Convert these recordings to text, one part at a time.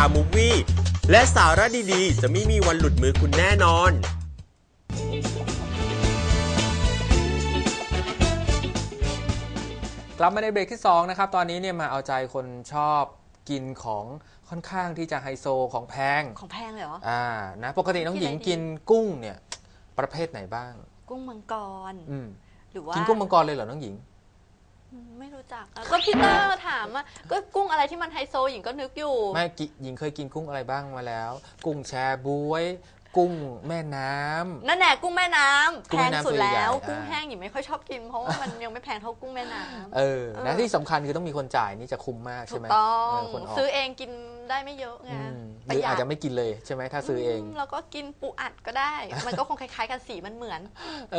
ามูฟวี่และสาระดีๆจะไม่มีวันหลุดมือคุณแน่นอนกลับมาในเบรกที่2นะครับตอนนี้เนี่ยมาเอาใจคนชอบกินของค่อนข้างที่จะไฮโซของแพงเลยเหรอนะปกติน้องหญิงกินกุ้งเนี่ยประเภทไหนบ้างกุ้งมังกรหรือว่ากินกุ้งมังกรเลยเหรอน้องหญิงไม่รู้จักก็พี่เตอร์ถามว่าก็กุ้งอะไรที่มันไฮโซหญิงก็นึกอยู่ไม่หญิงเคยกินกุ้งอะไรบ้างมาแล้วกุ้งแชบ๊วยกุ้งแม่น้ำนั่นแหละกุ้งแม่น้ำแพงสุดแล้วกุ้งแห้งหญิงไม่ค่อยชอบกินเพราะว่ามันยังไม่แพงเท่ากุ้งแม่น้ำนะที่สำคัญคือต้องมีคนจ่ายนี่จะคุ้มมากใช่ไหมถูกต้องซื้อเองกินได้ไม่เยอะไงหรืออาจจะไม่กินเลยใช่ไหมถ้าซื้อเองแล้วก็กินปูอัดก็ได้มันก็คงคล้ายๆกันสีมันเหมือน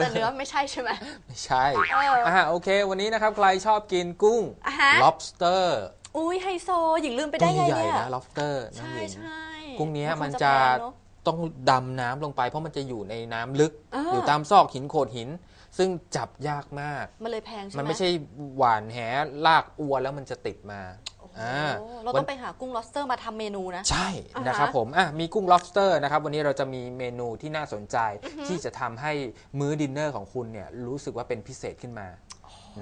แต่เนื้อไม่ใช่ใช่ไหมไม่ใช่โอเควันนี้นะครับใครชอบกินกุ้ง lobster อุ้ยไฮโซหญิงลืมไปได้ไงเนี่ย lobster ใช่กุ้งนี้มันจะต้องดำน้ำลงไปเพราะมันจะอยู่ในน้ำลึกอยู่ตามซอกหินโขดหินซึ่งจับยากมากมันเลยแพงใช่ไหมมันไม่ใช่หวานแหลากอวนแล้วมันจะติดมาเราต้องไปหากุ้ง lobster มาทำเมนูนะใช่นะครับผมมีกุ้ง lobster นะครับวันนี้เราจะมีเมนูที่น่าสนใจที่จะทำให้มื้อดินเนอร์ของคุณเนี่ยรู้สึกว่าเป็นพิเศษขึ้นมา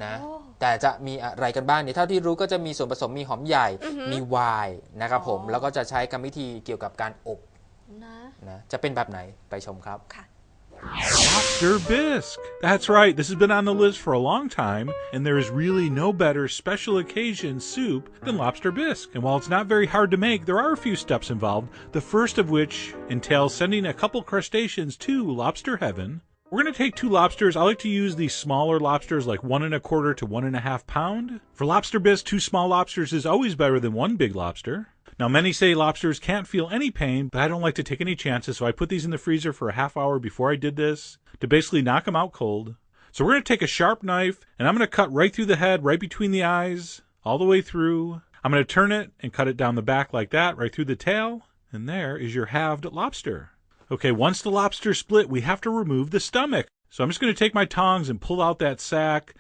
นะแต่จะมีอะไรกันบ้างเนี่ยเท่าที่รู้ก็จะมีส่วนผสมมีหอมใหญ่มีไวน์นะครับผมแล้วก็จะใช้กรรมวิธีเกี่ยวกับการอบนะจะเป็นแบบไหนไปชมครับ Lobster bisque. That's right, this has been on the list for a long time, and there is really no better special occasion soup than lobster bisque. And while it's not very hard to make, there are a few steps involved, the first of which entails sending a couple crustaceans to lobster heaven. We're going to take 2 lobsters. I like to use these smaller lobsters, like 1 1/4 to 1 1/2 pound. For lobster bisque, 2 small lobsters is always better than 1 big lobster. Now, many say lobsters can't feel any pain, but I don't like to take any chances, so I put these in the freezer for a half hour before I did this to basically knock them out cold. So we're going to take a sharp knife, and I'm going to cut right through the head, right between the eyes, all the way through. I'm going to turn it and cut it down the back like that, right through the tail, and there is your halved lobster. Okay, once the lobster's split, we have to remove the stomach. So I'm just going to take my tongs and pull out that sack.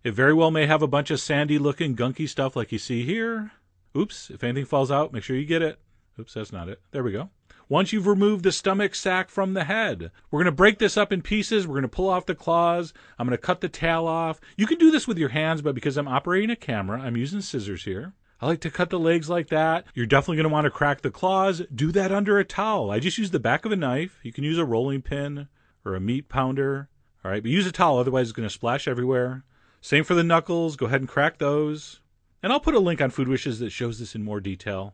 It very well may have a bunch of sandy-looking, gunky stuff like you see here. Oops, if anything falls out, make sure you get it. Oops, that's not it. There we go. Once you've removed the stomach sac from the head, we're going to break this up in pieces. We're going to pull off the claws. I'm going to cut the tail off. You can do this with your hands, but because I'm operating a camera, I'm using scissors here. I like to cut the legs like that. You're definitely going to want to crack the claws. Do that under a towel. I just use the back of a knife. You can use a rolling pin or a meat pounder. All right, but use a towel, otherwise it's going to splash everywhere. Same for the knuckles. Go ahead and crack those. And I'll put a link on Food Wishes that shows this in more detail.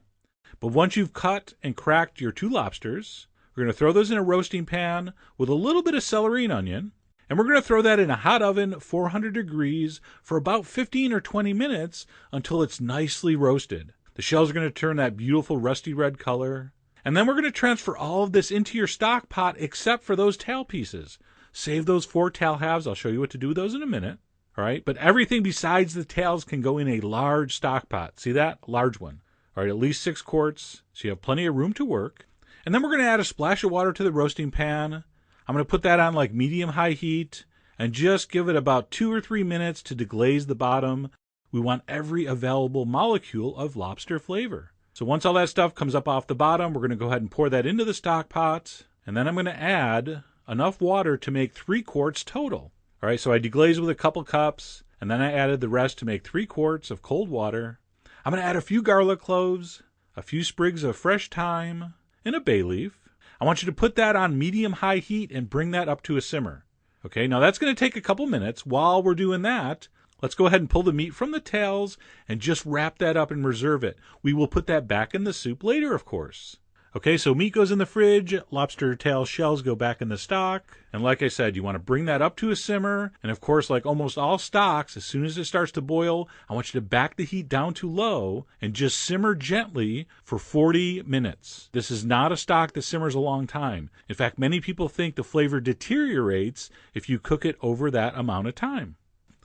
But once you've cut and cracked your 2 lobsters, we're going to throw those in a roasting pan with a little bit of celery and onion. And we're going to throw that in a hot oven, 400 degrees, for about 15 or 20 minutes until it's nicely roasted. The shells are going to turn that beautiful rusty red color. And then we're going to transfer all of this into your stock pot except for those tail pieces. Save those 4 tail halves. I'll show you what to do with those in a minute. All right, but everything besides the tails can go in a large stock pot. See that? Large one. All right, at least 6 quarts, so you have plenty of room to work. And then we're going to add a splash of water to the roasting pan. I'm going to put that on like medium-high heat and just give it about 2 or 3 minutes to deglaze the bottom. We want every available molecule of lobster flavor. So once all that stuff comes up off the bottom, we're going to go ahead and pour that into the stock pot. And then I'm going to add enough water to make 3 quarts total. All right, so I deglazed with a couple cups, and then I added the rest to make 3 quarts of cold water. I'm going to add a few garlic cloves, a few sprigs of fresh thyme, and a bay leaf. I want you to put that on medium-high heat and bring that up to a simmer. Okay, now that's going to take a couple minutes. While we're doing that, let's go ahead and pull the meat from the tails and just wrap that up and reserve it. We will put that back in the soup later, of course. Okay, so meat goes in the fridge, lobster tail shells go back in the stock, and like I said, you want to bring that up to a simmer, and of course, like almost all stocks, as soon as it starts to boil, I want you to back the heat down to low and just simmer gently for 40 minutes. This is not a stock that simmers a long time. In fact, many people think the flavor deteriorates if you cook it over that amount of time.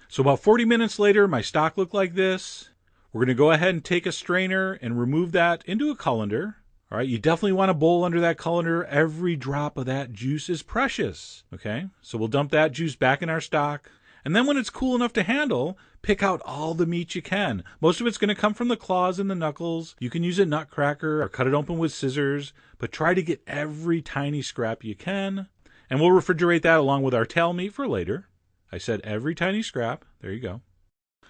So about 40 minutes later, my stock looked like this. We're going to go ahead and take a strainer and remove that into a colander. All right, you definitely want a bowl under that colander. Every drop of that juice is precious, okay? So we'll dump that juice back in our stock. And then when it's cool enough to handle, pick out all the meat you can. Most of it's going to come from the claws and the knuckles. You can use a nutcracker or cut it open with scissors, but try to get every tiny scrap you can. And we'll refrigerate that along with our tail meat for later. I said every tiny scrap. There you go.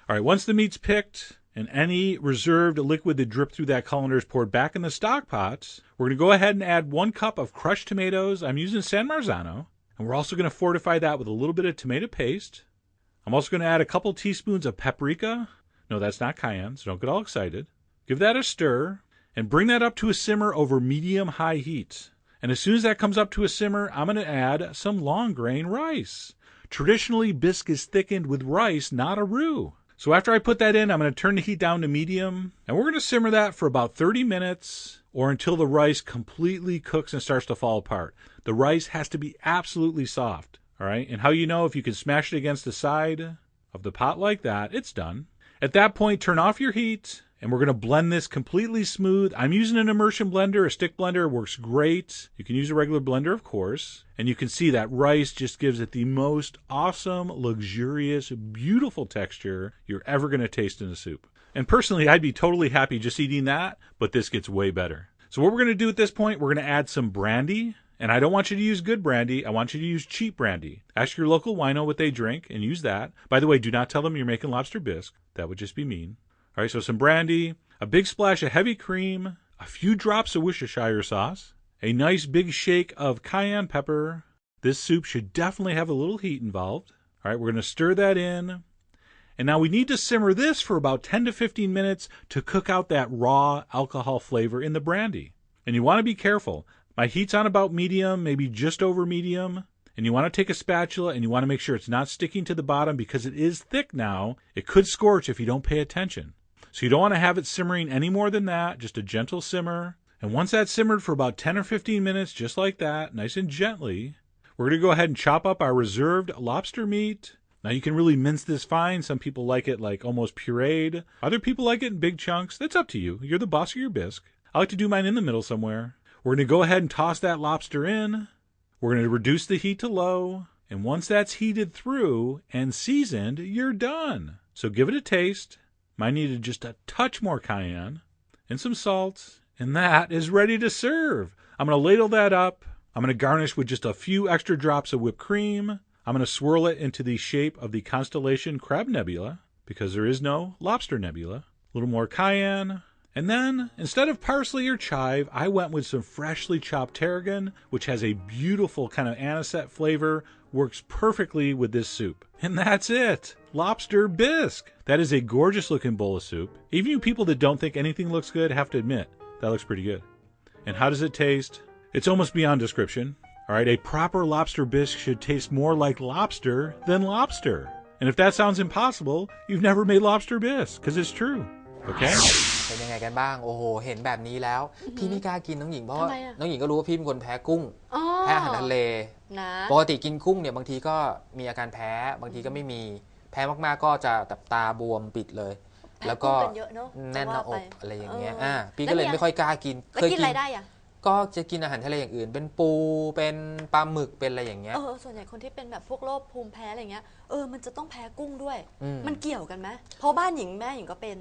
All right, once the meat's picked and any reserved liquid that dripped through that colander is poured back in the stock pots, we're going to go ahead and add 1 cup of crushed tomatoes. I'm using San Marzano. And we're also going to fortify that with a little bit of tomato paste. I'm also going to add a couple teaspoons of paprika. No, that's not cayenne, so don't get all excited. Give that a stir and bring that up to a simmer over medium-high heat. And as soon as that comes up to a simmer, I'm going to add some long grain rice. Traditionally, bisque is thickened with rice, not a roux. So after I put that in, I'm going to turn the heat down to medium, and we're going to simmer that for about 30 minutes or until the rice completely cooks and starts to fall apart. The rice has to be absolutely soft, all right? And how you know if you can smash it against the side of the pot like that, it's done. At that point, turn off your heat, and we're going to blend this completely smooth. I'm using an immersion blender. A stick blender works great. You can use a regular blender, of course. And you can see that rice just gives it the most awesome, luxurious, beautiful texture you're ever going to taste in a soup. And personally, I'd be totally happy just eating that, but this gets way better. So what we're going to do at this point, we're going to add some brandy. And I don't want you to use good brandy. I want you to use cheap brandy. Ask your local wino what they drink and use that. By the way, do not tell them you're making lobster bisque. That would just be mean. All right, so some brandy, a big splash of heavy cream, a few drops of Worcestershire sauce, a nice big shake of cayenne pepper. This soup should definitely have a little heat involved. All right, we're going to stir that in. And now we need to simmer this for about 10 to 15 minutes to cook out that raw alcohol flavor in the brandy. And you want to be careful. My heat's on about medium, maybe just over medium. And you want to take a spatula and you want to make sure it's not sticking to the bottom because it is thick now. It could scorch if you don't pay attention. So you don't want to have it simmering any more than that, just a gentle simmer. And once that's simmered for about 10 or 15 minutes, just like that, nice and gently, we're going to go ahead and chop up our reserved lobster meat. Now you can really mince this fine. Some people like it like almost pureed. Other people like it in big chunks. That's up to you. You're the boss of your bisque. I like to do mine in the middle somewhere. We're going to go ahead and toss that lobster in. We're going to reduce the heat to low. And once that's heated through and seasoned, you're done. So give it a taste. Mine needed just a touch more cayenne and some salt, and that is ready to serve. I'm going to ladle that up. I'm going to garnish with just a few extra drops of whipped cream. I'm going to swirl it into the shape of the constellation Crab Nebula, because there is no lobster nebula. A little more cayenne. And then, instead of parsley or chive, I went with some freshly chopped tarragon, which has a beautiful kind of anisette flavor, works perfectly with this soup. And that's it. Lobster bisque. That is a gorgeous looking bowl of soup. Even you people that don't think anything looks good have to admit, that looks pretty good. And how does it taste? It's almost beyond description. All right, a proper lobster bisque should taste more like lobster than lobster. And if that sounds impossible, you've never made lobster bisque, because it's true. Okay? เป็นยังไงกันบ้างโอ้โหเห็นแบบนี้แล้วพี่ไม่กล้ากินน้องหญิงเพราะว่า ทำไมอะ น้องหญิงก็รู้ว่าพี่เป็นคนแพ้กุ้ง อ๋อ แพ้อาหารทะเล นะ ปกติกินกุ้งเนี่ยบางทีก็มีอาการแพ้บางทีก็ไม่มีแพ้มากๆก็จะแบบตาบวมปิดเลย แล้วก็ แพ้กุ้งกันเยอะเนอะ แน่นหน้าอก จะว่าไป อะไรอย่างเงี้ย พี่ แล้ว ก็เลย เนี่ย ไม่ค่อยกล้ากิน แล้วกินอะไรได้อะ ก็จะกินอาหารทะเลอย่างอื่นเป็นปูเป็นปลาหมึกเป็นอะไรอย่างเงี้ย ส่วนใหญ่คนที่เป็นแบบพวกโรคภูมิแพ้อะไรเงี้ยมันจะต้องแพ้กุ้งด้วย อืม มันเกี่ยวกันไหมเพราะบ้านหญิงแม่หญิงก็เป็น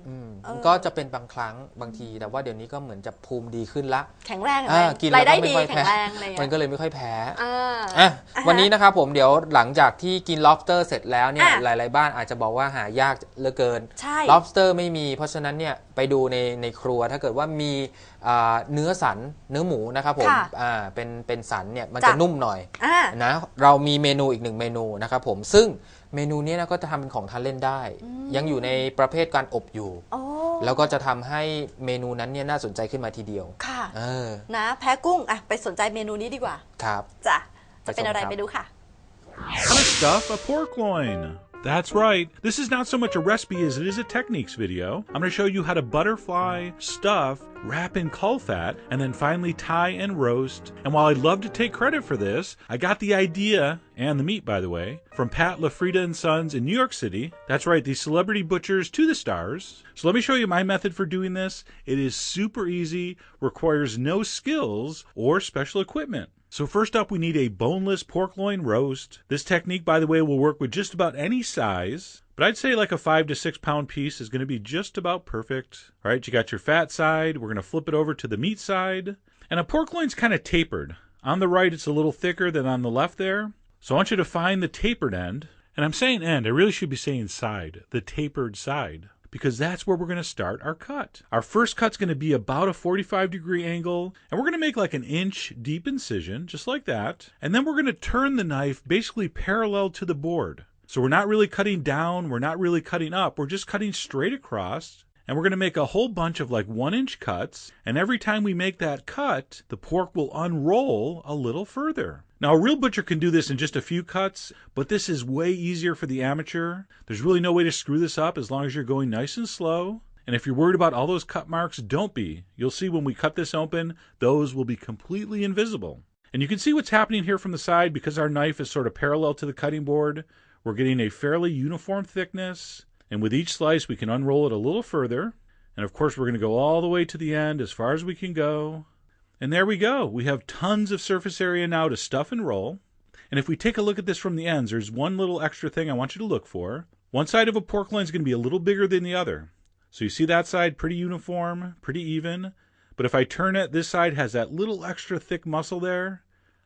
มันก็จะเป็นบางครั้งบางทีแต่ว่าเดี๋ยวนี้ก็เหมือนจะภูมิดีขึ้นละ แข็งแรงแข็งแรง กิน รายได้ แล้วก็ ดี ไม่ค่อย แข็ แพ้ งแรงอะไร มัน เงี้ย ก็เลยไม่ค่อยแพ้ อ่ะ วันนี้นะครับผมเดี๋ยวหลังจากที่กิน lobster เสร็จแล้วเนี่ย อ่ะ หลายๆบ้านอาจจะบอกว่าหายากเหลือเกิน ใช่ lobster ไม่มีเพราะฉะนั้นเนี่ยไปดูในครัวถ้าเกิดว่ามีเนื้อสันเนื้อหมูนะครับผม ค่ะ เป็นสันเนี่ยมัน จ้ะ จะนุ่มหน่อย อ่ะ นะเรามีเมนูอีกหนึ่งเมนูนะครับผมซึ่งเมนูนี้นะก็จะทำเป็นของทานเล่นได้ ยังอยู่ในประเภทการอบอยู่ โอ้ แล้วก็จะทำให้เมนูนั้นเนี่ยน่าสนใจขึ้นมาทีเดียว ค่ะ อ นะแพ้กุ้งอ่ะไปสนใจเมนูนี้ดีกว่า ครับ จ้ะจะเป็นอะไร ไปชมครับ ไปดูค่ะ How to stuff a pork loin. That's right. This is not so much a recipe as it is a techniques video. I'm going to show you how to butterfly, stuff, wrap in caul fat, and then finally tie and roast. And while I'd love to take credit for this, I got the idea, and the meat by the way, from Pat LaFrida and Sons in New York City. That's right, the celebrity butchers to the stars. So let me show you my method for doing this. It is super easy, requires no skills or special equipment. So first up, we need a boneless pork loin roast. This technique, by the way, will work with just about any size, but I'd say like a 5 to 6 pound piece is going to be just about perfect. All right, you got your fat side. We're going to flip it over to the meat side. And a pork loin's kind of tapered. On the right, it's a little thicker than on the left there. So I want you to find the tapered end. And I'm saying end, I really should be saying side, the tapered side, because that's where we're going to start our cut. Our first cut's going to be about a 45-degree angle, and we're going to make like an inch deep incision, just like that. And then we're going to turn the knife basically parallel to the board. So we're not really cutting down, we're not really cutting up, we're just cutting straight across. And we're going to make a whole bunch of like 1-inch cuts, and every time we make that cut, the pork will unroll a little further. Now, a real butcher can do this in just a few cuts, but this is way easier for the amateur. There's really no way to screw this up as long as you're going nice and slow. And if you're worried about all those cut marks, don't be. You'll see when we cut this open, those will be completely invisible. And you can see what's happening here from the side because our knife is sort of parallel to the cutting board. We're getting a fairly uniform thickness. And with each slice, we can unroll it a little further. And of course, we're going to go all the way to the end as far as we can go. And there we go. We have tons of surface area now to stuff and roll. And if we take a look at this from the ends, there's one little extra thing I want you to look for. One side of a pork loin is going to be a little bigger than the other. So you see that side pretty uniform, pretty even. But if I turn it, this side has that little extra thick muscle there.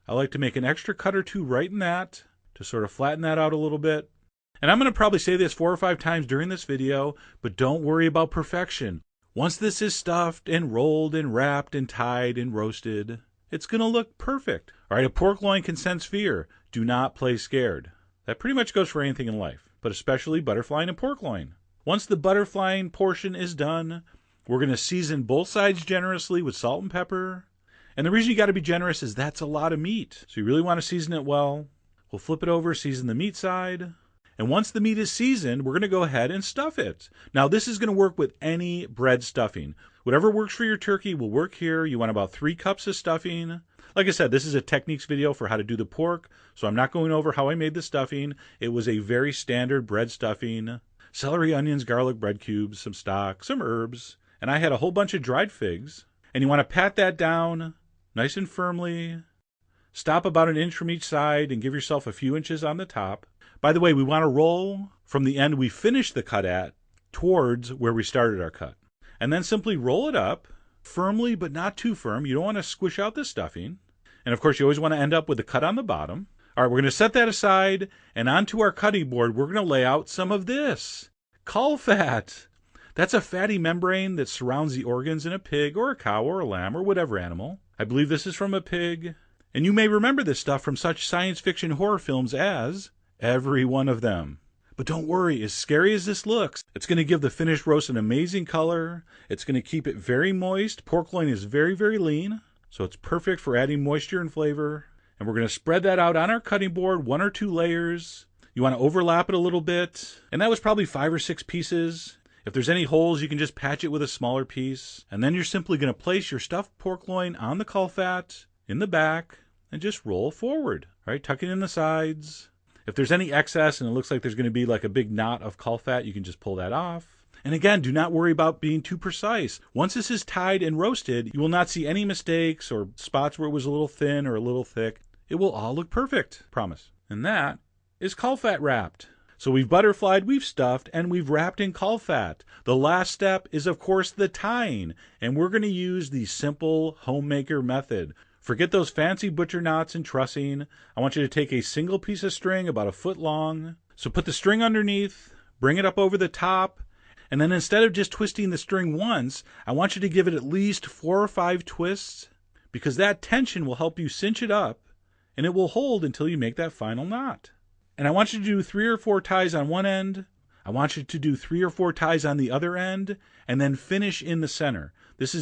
I like to make an extra cut or two right in that to sort of flatten that out a little bit. And I'm going to probably say this 4 or 5 times during this video, but don't worry about perfection. Once this is stuffed and rolled and wrapped and tied and roasted, it's going to look perfect. All right, a pork loin can sense fear. Do not play scared. That pretty much goes for anything in life, but especially butterflying and pork loin. Once the butterflying portion is done, we're going to season both sides generously with salt and pepper. And the reason you got to be generous is that's a lot of meat. So you really want to season it well. We'll flip it over, season the meat side. And once the meat is seasoned, we're going to go ahead and stuff it. Now, this is going to work with any bread stuffing. Whatever works for your turkey will work here. You want about 3 cups of stuffing. Like I said, this is a techniques video for how to do the pork, so I'm not going over how I made the stuffing. It was a very standard bread stuffing. Celery, onions, garlic, bread cubes, some stock, some herbs. And I had a whole bunch of dried figs. And you want to pat that down nice and firmly. Stop about an inch from each side and give yourself a few inches on the top. By the way, we want to roll from the end we finished the cut at towards where we started our cut. And then simply roll it up firmly, but not too firm. You don't want to squish out the stuffing. And of course, you always want to end up with a cut on the bottom. All right, we're going to set that aside. And onto our cutting board, we're going to lay out some of this. Caul fat. That's a fatty membrane that surrounds the organs in a pig or a cow or a lamb or whatever animal. I believe this is from a pig. And you may remember this stuff from such science fiction horror films as Every One of Them. But don't worry, as scary as this looks, it's going to give the finished roast an amazing color. It's going to keep it very moist. Pork loin is very, very lean, so it's perfect for adding moisture and flavor. And we're going to spread that out on our cutting board, 1 or 2 layers. You want to overlap it a little bit. And that was probably 5 or 6 pieces. If there's any holes, you can just patch it with a smaller piece. And then you're simply going to place your stuffed pork loin on the caul fat in the back and just roll forward. All right, tuck it in the sides. If there's any excess and it looks like there's going to be like a big knot of caul fat, you can just pull that off. And again, do not worry about being too precise. Once this is tied and roasted, you will not see any mistakes or spots where it was a little thin or a little thick. It will all look perfect, promise. And that is caul fat wrapped. So we've butterflied, we've stuffed, and we've wrapped in caul fat. The last step is, of course, the tying. And we're going to use the simple homemaker method. Forget those fancy butcher knots and trussing. I want you to take a single piece of string about 1 foot long. So put the string underneath, bring it up over the top, and then instead of just twisting the string once, I want you to give it at least 4 or 5 twists, because that tension will help you cinch it up, and it will hold until you make that final knot. And I want you to do 3 or 4 ties on one end. I want you to do 3 or 4 ties on the other end, and then finish in the center. This is